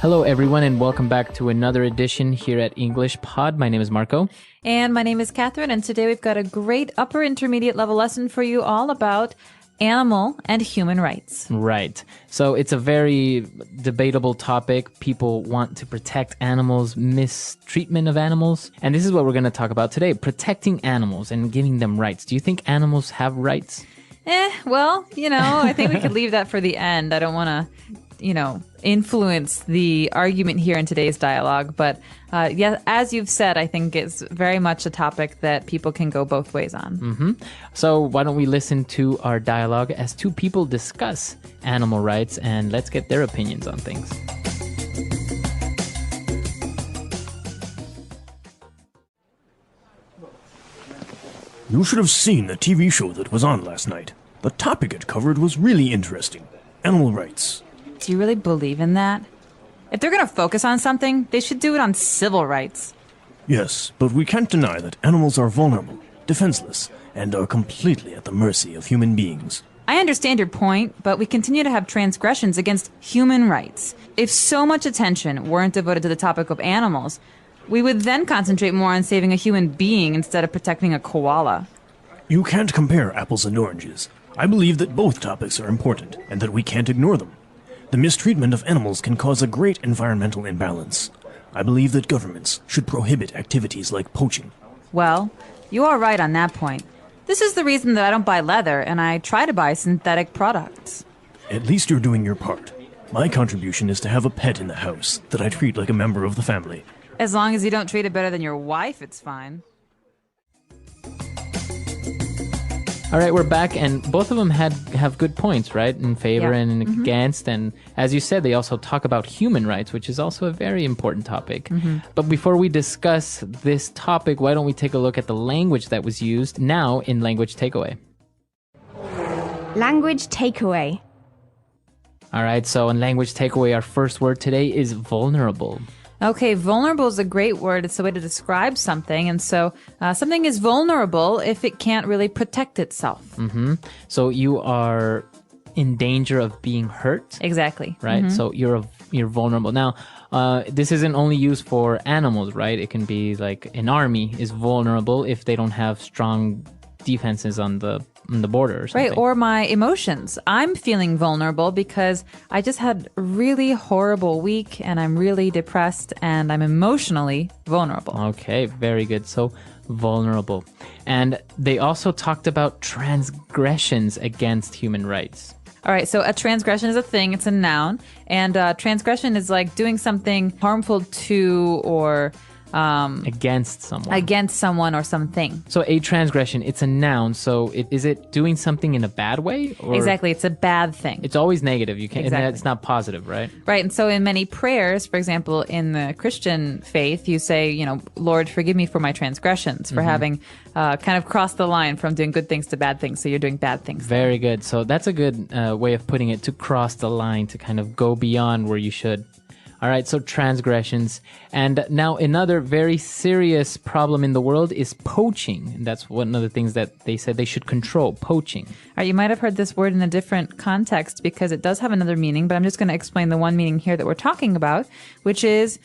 Hello, everyone, and welcome back to another edition here at English Pod. My name is Marco. And my name is Catherine, and today we've got a great upper intermediate level lesson for you all about animal and human rights. Right. So it's a very debatable topic. People want to protect animals, mistreatment of animals. And this is what we're going to talk about today, protecting animals and giving them rights. Do you think animals have rights? Well, I think we could leave that for the end. I don't want to, influence the argument here in today's dialogue. But yeah, as you've said, I think it's very much a topic that people can go both ways on. Mm-hmm. So why don't we listen to our dialogue as two people discuss animal rights, and let's get their opinions on things. You should have seen the TV show that was on last night. The topic it covered was really interesting. Animal rights. Do you really believe in that? If they're going to focus on something, they should do it on civil rights. Yes, but we can't deny that animals are vulnerable, defenseless, and are completely at the mercy of human beings. I understand your point, but we continue to have transgressions against human rights. If so much attention weren't devoted to the topic of animals, we would then concentrate more on saving a human being instead of protecting a koala. You can't compare apples and oranges. I believe that both topics are important, and that we can't ignore them. The mistreatment of animals can cause a great environmental imbalance. I believe that governments should prohibit activities like poaching. Well, you are right on that point. This is the reason that I don't buy leather, and I try to buy synthetic products. At least you're doing your part. My contribution is to have a pet in the house that I treat like a member of the family. As long as you don't treat it better than your wife, it's fine. All right, we're back, and both of them have good points, right? In favor and against. And as you said, they also talk about human rights, which is also a very important topic. But before we discuss this topic, why don't we take a look at the language that was used now in Language Takeaway? Language takeaway. All right, so in Language Takeaway, our first word today is vulnerable. Okay, vulnerable is a great word. It's a way to describe something. And so something is vulnerable if it can't really protect itself. So you are in danger of being hurt. Exactly. Right? So you're vulnerable. Now, this isn't only used for animals, right? It can be like an army is vulnerable if they don't have strong defenses on the border or something. Right, or my emotions. I'm feeling vulnerable because I just had a really horrible week and I'm really depressed and I'm emotionally vulnerable. Okay, very good. So vulnerable. And they also talked about transgressions against human rights. All right, so a transgression is a thing, it's a noun, and transgression is like doing something harmful to or against someone or something. So a transgression, it's a noun. So is it doing something in a bad way? Or exactly. It's a bad thing. It's always negative. You can't. Exactly. It's not positive, right? Right. And so in many prayers, for example, in the Christian faith, you say, Lord, forgive me for my transgressions, for having kind of crossed the line from doing good things to bad things. So you're doing bad things. Very good. So that's a good way of putting it, to cross the line, to kind of go beyond where you should. All right, so transgressions. And now another very serious problem in the world is poaching. And that's one of the things that they said they should control, poaching. All right, you might have heard this word in a different context because it does have another meaning, but I'm just going to explain the one meaning here that we're talking about, which is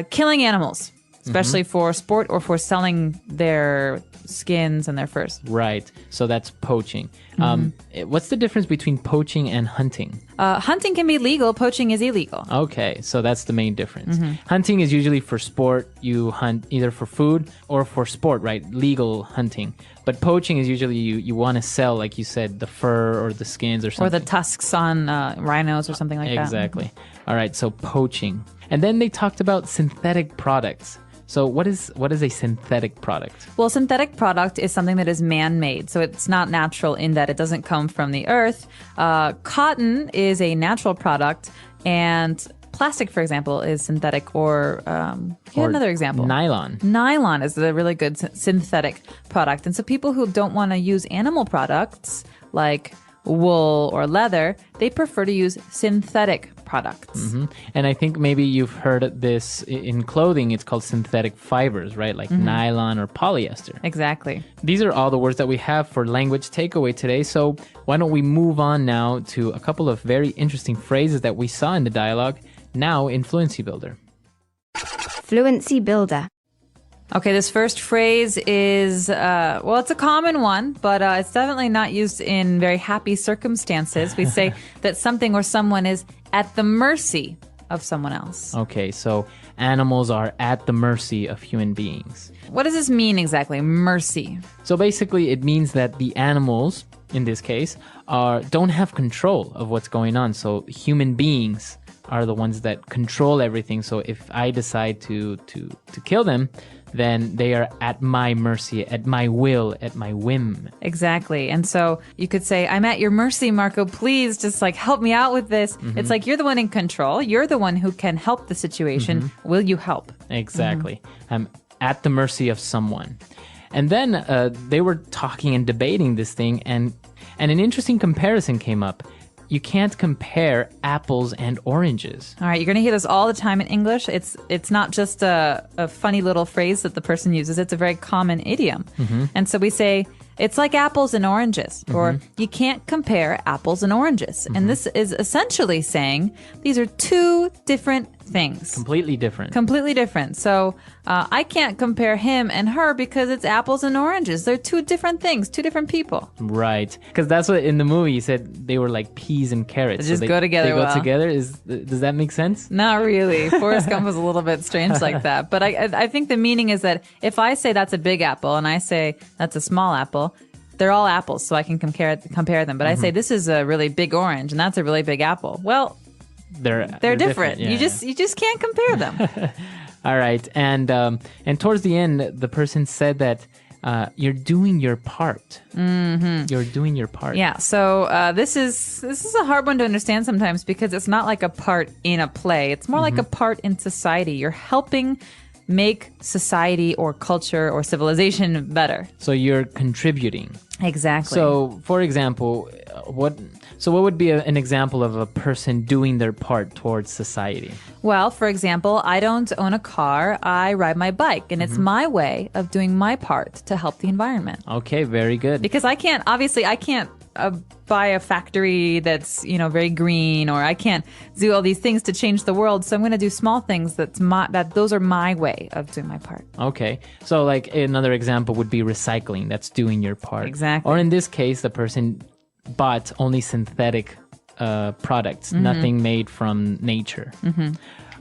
killing animals, especially for sport or for selling their skins and their furs. Right, so that's poaching. What's the difference between poaching and hunting? Hunting can be legal, poaching is illegal. Okay, so that's the main difference. Hunting is usually for sport. You hunt either for food or for sport, right? Legal hunting. But poaching is usually you want to sell, like you said, the fur or the skins or something. Or the tusks on rhinos or something like that. Exactly. All right, so poaching. And then they talked about synthetic products. So what is a synthetic product? Well, synthetic product is something that is man-made. So it's not natural in that it doesn't come from the earth. Cotton is a natural product, and plastic, for example, is synthetic. Or another example. Nylon. Nylon is a really good synthetic product. And so people who don't want to use animal products like wool or leather, they prefer to use synthetic products. And I think maybe you've heard this in clothing. It's called synthetic fibers, right? Like nylon or polyester. Exactly. These are all the words that we have for language takeaway today. So why don't we move on now to a couple of very interesting phrases that we saw in the dialogue. Now in Fluency Builder. Fluency Builder. Okay, this first phrase is, well, it's a common one, but it's definitely not used in very happy circumstances. We say that something or someone is at the mercy of someone else. Okay, so animals are at the mercy of human beings. What does this mean exactly, mercy? So basically, it means that the animals, in this case, don't have control of what's going on. So human beings are the ones that control everything. So if I decide to kill them, then they are at my mercy, at my will, at my whim. Exactly. And so you could say, I'm at your mercy, Marco. Please just like help me out with this. It's like you're the one in control. You're the one who can help the situation. Will you help? Exactly. I'm at the mercy of someone. And then they were talking and debating this thing, and an interesting comparison came up. You can't compare apples and oranges. All right, you're going to hear this all the time in English. It's not just a funny little phrase that the person uses. It's a very common idiom. And so we say, it's like apples and oranges, or you can't compare apples and oranges. And this is essentially saying these are two different things. Completely different. Completely different. So I can't compare him and her because it's apples and oranges. They're two different things, two different people. Right. Because that's what in the movie he said they were like peas and carrots. They just go together They go well. together? Does that make sense? Not really. Forrest Gump was a little bit strange like that. But I think the meaning is that if I say that's a big apple and I say that's a small apple, they're all apples, so I can compare them. But I say this is a really big orange and that's a really big apple. Well, they're different. Yeah. You just can't compare them. All right. And towards the end, the person said that you're doing your part. You're doing your part. Yeah. So this is a hard one to understand sometimes because it's not like a part in a play. It's more like a part in society. You're helping make society or culture or civilization better. So you're contributing. Exactly. So, for example, what would be an example of a person doing their part towards society? Well, for example, I don't own a car. I ride my bike, and it's my way of doing my part to help the environment. Okay, very good. Because I can't buy a factory that's, very green, or I can't do all these things to change the world. So I'm going to do small things those are my way of doing my part. Okay. So like another example would be recycling. That's doing your part. Exactly. Or in this case, the person bought only synthetic products, nothing made from nature.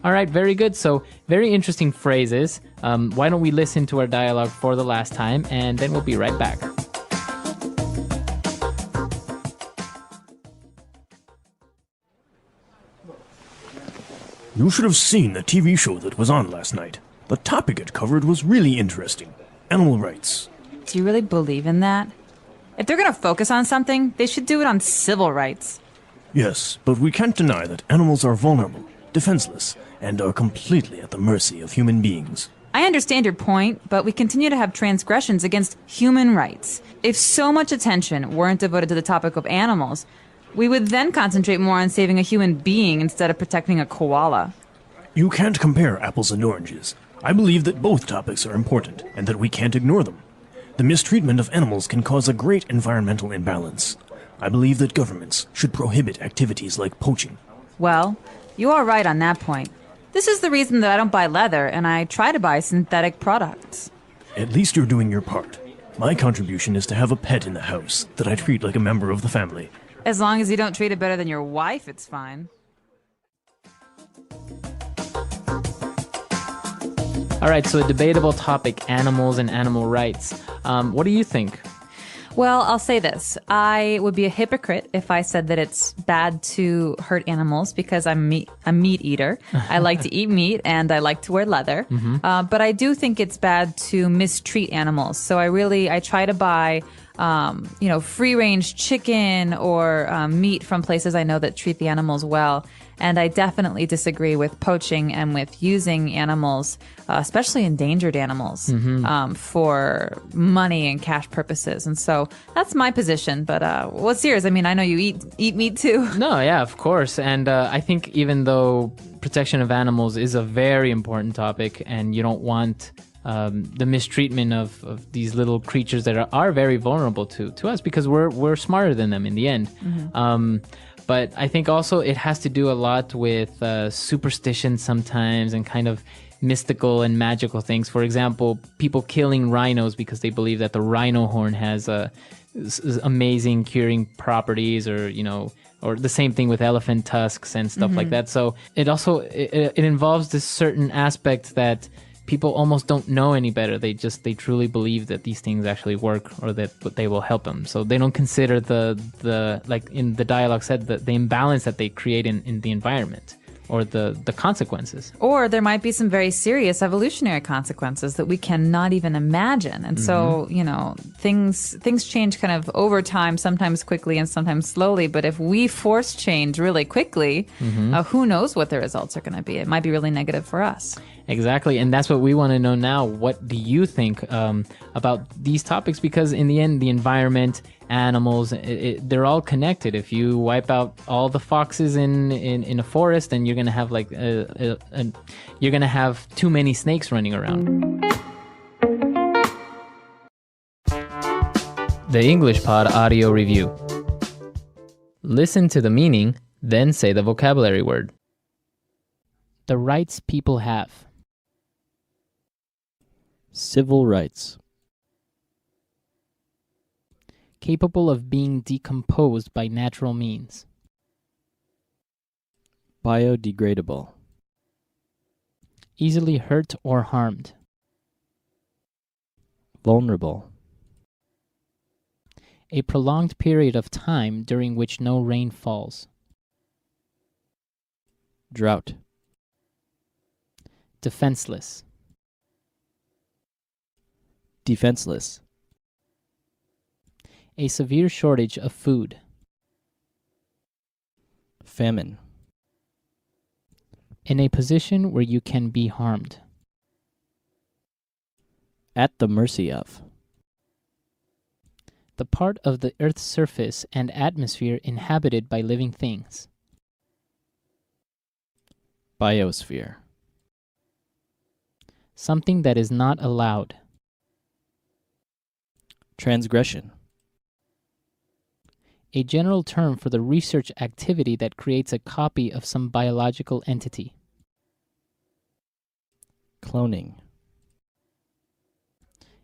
All right, very good. So very interesting phrases. Why don't we listen to our dialogue for the last time, and then we'll be right back. You should have seen the TV show that was on last night. The topic it covered was really interesting. Animal rights. Do you really believe in that? If they're going to focus on something, they should do it on civil rights. Yes, but we can't deny that animals are vulnerable, defenseless, and are completely at the mercy of human beings. I understand your point, but we continue to have transgressions against human rights. If so much attention weren't devoted to the topic of animals, we would then concentrate more on saving a human being instead of protecting a koala. You can't compare apples and oranges. I believe that both topics are important, and that we can't ignore them. The mistreatment of animals can cause a great environmental imbalance. I believe that governments should prohibit activities like poaching. Well, you are right on that point. This is the reason that I don't buy leather and I try to buy synthetic products. At least you're doing your part. My contribution is to have a pet in the house that I treat like a member of the family. As long as you don't treat it better than your wife, it's fine. All right, so a debatable topic, animals and animal rights. What do you think? Well, I'll say this. I would be a hypocrite if I said that it's bad to hurt animals because I'm a meat eater. I like to eat meat and I like to wear leather. But I do think it's bad to mistreat animals. So I try to buy free-range chicken or meat from places I know that treat the animals well. And I definitely disagree with poaching and with using animals, especially endangered animals, for money and cash purposes. And so that's my position. But what's yours? I mean, I know you eat meat too. No, yeah, of course. And I think even though protection of animals is a very important topic and you don't want the mistreatment of these little creatures that are very vulnerable to us because we're smarter than them in the end. But I think also it has to do a lot with superstition sometimes and kind of mystical and magical things. For example, people killing rhinos because they believe that the rhino horn has amazing curing properties, or or the same thing with elephant tusks and stuff like that. So it also it involves this certain aspect that people almost don't know any better. They truly believe that these things actually work, or that they will help them. So they don't consider the like in the dialogue said, the imbalance that they create in the environment, or the consequences. Or there might be some very serious evolutionary consequences that we cannot even imagine. And so, things change kind of over time, sometimes quickly and sometimes slowly. But if we force change really quickly, who knows what the results are going to be? It might be really negative for us. Exactly. And that's what we want to know now. What do you think about these topics? Because in the end, the environment, animals, they're all connected. If you wipe out all the foxes in a forest, then you're going to have you're going to have too many snakes running around. The English Pod Audio Review. Listen to the meaning, then say the vocabulary word. The rights people have. Civil rights. Capable of being decomposed by natural means. Biodegradable. Easily hurt or harmed. Vulnerable. A prolonged period of time during which no rain falls. Drought. Defenseless. Defenseless. A severe shortage of food. Famine. In a position where you can be harmed. At the mercy of. The part of the Earth's surface and atmosphere inhabited by living things. Biosphere. Something that is not allowed. Transgression. A general term for the research activity that creates a copy of some biological entity. Cloning.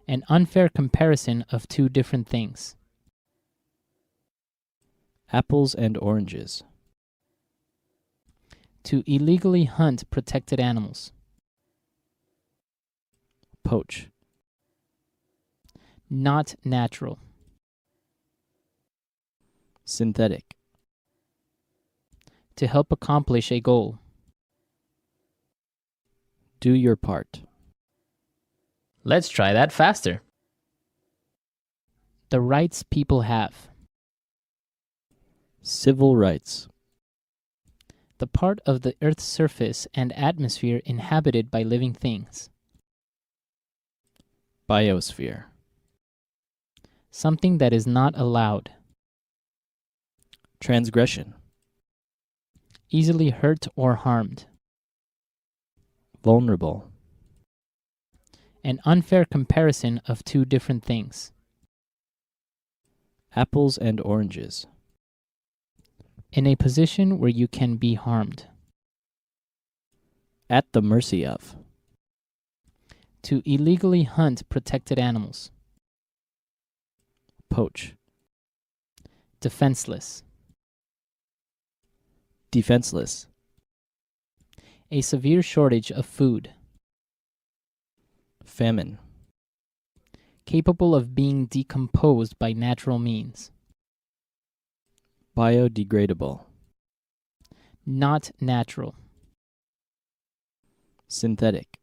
An unfair comparison of two different things. Apples and oranges. To illegally hunt protected animals. Poach. Not natural. Synthetic. To help accomplish a goal. Do your part. Let's try that faster. The rights people have. Civil rights. The part of the Earth's surface and atmosphere inhabited by living things. Biosphere. Something that is not allowed. Transgression. Easily hurt or harmed. Vulnerable. An unfair comparison of two different things. Apples and oranges. In a position where you can be harmed. At the mercy of. To illegally hunt protected animals. Poach. Defenseless. Defenseless. A severe shortage of food. Famine. Capable of being decomposed by natural means. Biodegradable. Not natural. Synthetic.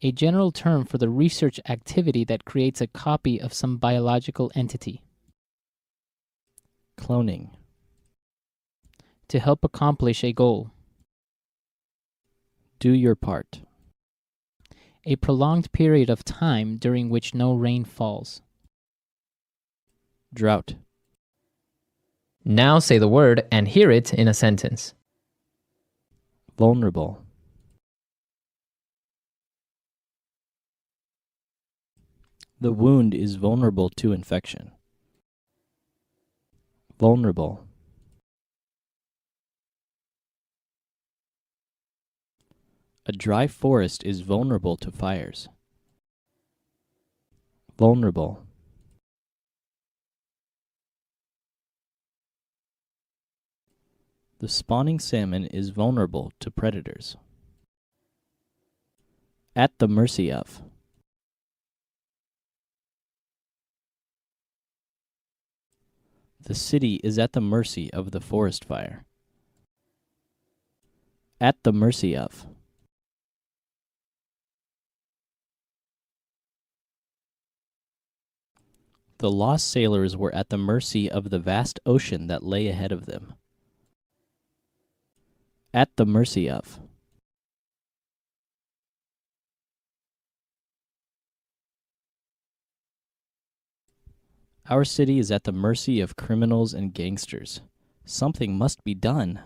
A general term for the research activity that creates a copy of some biological entity. Cloning. To help accomplish a goal. Do your part. A prolonged period of time during which no rain falls. Drought. Now say the word and hear it in a sentence. Vulnerable. The wound is vulnerable to infection. Vulnerable. A dry forest is vulnerable to fires. Vulnerable. The spawning salmon is vulnerable to predators. At the mercy of. The city is at the mercy of the forest fire. At the mercy of. The lost sailors were at the mercy of the vast ocean that lay ahead of them. At the mercy of. Our city is at the mercy of criminals and gangsters. Something must be done.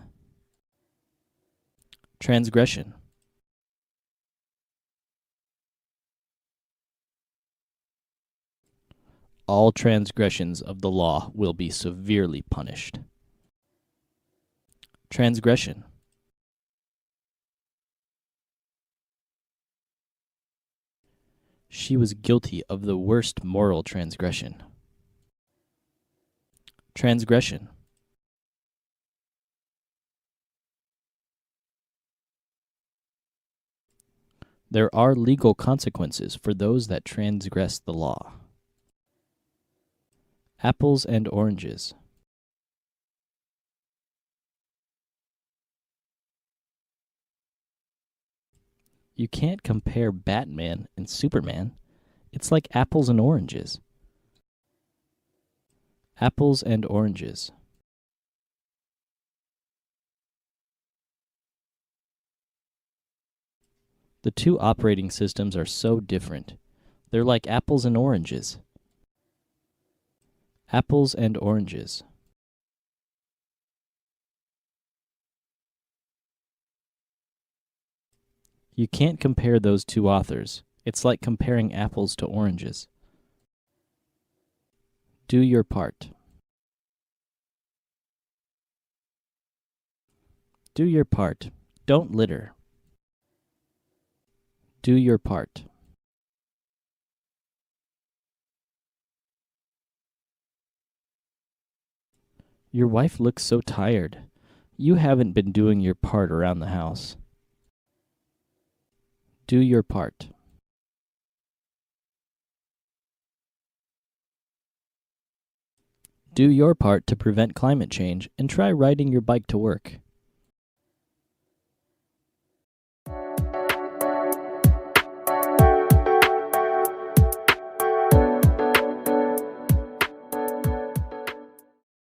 Transgression. All transgressions of the law will be severely punished. Transgression. She was guilty of the worst moral transgression. Transgression. There are legal consequences for those that transgress the law. Apples and oranges. You can't compare Batman and Superman. It's like apples and oranges. Apples and oranges. The two operating systems are so different. They're like apples and oranges. Apples and oranges. You can't compare those two authors. It's like comparing apples to oranges. Do your part. Do your part. Don't litter. Do your part. Your wife looks so tired. You haven't been doing your part around the house. Do your part. Do your part to prevent climate change and try riding your bike to work.